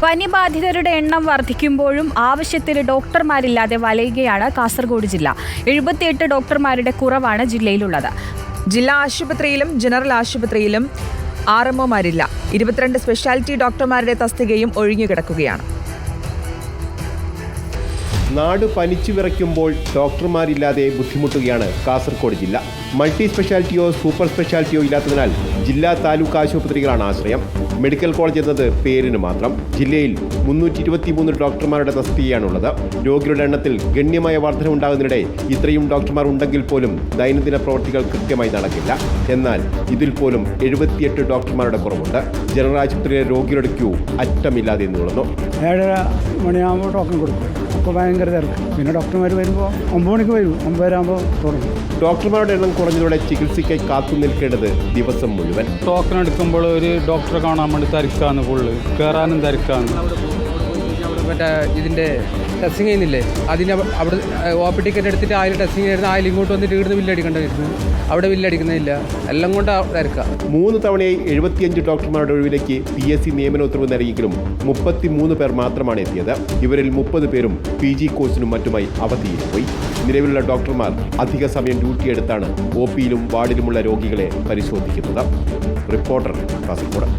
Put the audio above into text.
പനി ബാധിതരുടെ എണ്ണം വർദ്ധിക്കുമ്പോഴും ആവശ്യത്തിന് ഡോക്ടർമാരില്ലാതെ വലയുകയാണ് കാസർഗോഡ് ജില്ല. 78 ഡോക്ടർമാരുടെ കുറവാണ് ജില്ലയിലുള്ളത്. ജില്ലാ ആശുപത്രിയിലും ജനറൽ ആശുപത്രിയിലും RMOമാരില്ല. 22 സ്പെഷ്യാലിറ്റി ഡോക്ടർമാരുടെ തസ്തികയും ഒഴിഞ്ഞുകിടക്കുകയാണ്. നാട് പനിച്ചു വിറയ്ക്കുമ്പോൾ ഡോക്ടർമാരില്ലാതെ ബുദ്ധിമുട്ടുകയാണ് കാസർഗോഡ് ജില്ല. മൾട്ടി സ്പെഷ്യാലിറ്റിയോ സൂപ്പർ സ്പെഷ്യാലിറ്റിയോ ഇല്ലാത്തതിനാൽ ജില്ലാ താലൂക്ക് ആശുപത്രികളാണ് ആശ്രയം. മെഡിക്കൽ കോളേജ് എന്നത് പേരിന് മാത്രം. ജില്ലയിൽ 323 ഡോക്ടർമാരുടെ തസ്തികയാണുള്ളത്. രോഗികളുടെ എണ്ണത്തിൽ ഗണ്യമായ വർധനവുണ്ടാകുന്നതിനിടെ ഇത്രയും ഡോക്ടർമാർ ഉണ്ടെങ്കിൽ പോലും ദൈനംദിന പ്രവൃത്തികൾ കൃത്യമായി നടക്കില്ല. എന്നാൽ ഇതിൽ പോലും 78 ഡോക്ടർമാരുടെ കുറവുണ്ട്. ജനറൽ ആശുപത്രിയിലെ രോഗികളുടെ ക്യൂ അറ്റമില്ലാതെ നീളുന്നു. 7:30 മണിയാകുമ്പോൾ ടോക്കൺ കൊടുക്കും. അപ്പോൾ ഭയങ്കര തിരക്ക്. പിന്നെ ഡോക്ടർമാർ വരുമ്പോൾ 9 മണിക്ക് വരും, 9:30 ആകുമ്പോൾ തുടങ്ങും. ഡോക്ടർമാരുടെ എണ്ണം കുറഞ്ഞതോടെ ചികിത്സയ്ക്കായി കാത്തു നിൽക്കേണ്ടത് ദിവസം മുഴുവൻ. ടോക്കൺ എടുക്കുമ്പോൾ ഒരു ഡോക്ടറെ കാണാൻ വേണ്ടി തിരക്കാണ്, ഫുള്ള് കയറാനും തിരക്കാണ്. മറ്റേ ഇതിൻ്റെ ടെസ്റ്റിംഗ് ചെയ്യുന്നില്ലേ, അതിന് അവിടെ OP ടിക്കറ്റ് എടുത്തിട്ട് അതിൽ ടെസ്റ്റിംഗ് ചെയ്യുന്നത്, അതിൽ ഇങ്ങോട്ട് വന്നിട്ട് ഇവിടുന്ന് ബില്ലടിക്കേണ്ടിയിരുന്നു. അവിടെ ബില്ലടിക്കുന്നില്ല, എല്ലാം കൊണ്ട് തിരക്കാം. 3 തവണയായി 75 ഡോക്ടർമാരുടെ ഒഴിവിലേക്ക് PSC നിയമന ഉത്തരവ് നൽകിയെങ്കിലും 33 പേർ മാത്രമാണ് എത്തിയത്. ഇവരിൽ 30 പേരും PG കോഴ്സിനും മറ്റുമായി അവധിയിൽ പോയി. നിലവിലുള്ള ഡോക്ടർമാർ അധിക സമയം ഡ്യൂട്ടി എടുത്താണ് OPയിലും വാർഡിലുമുള്ള രോഗികളെ പരിശോധിക്കുന്നത്. റിപ്പോർട്ടർ കാസർഗോഡ്.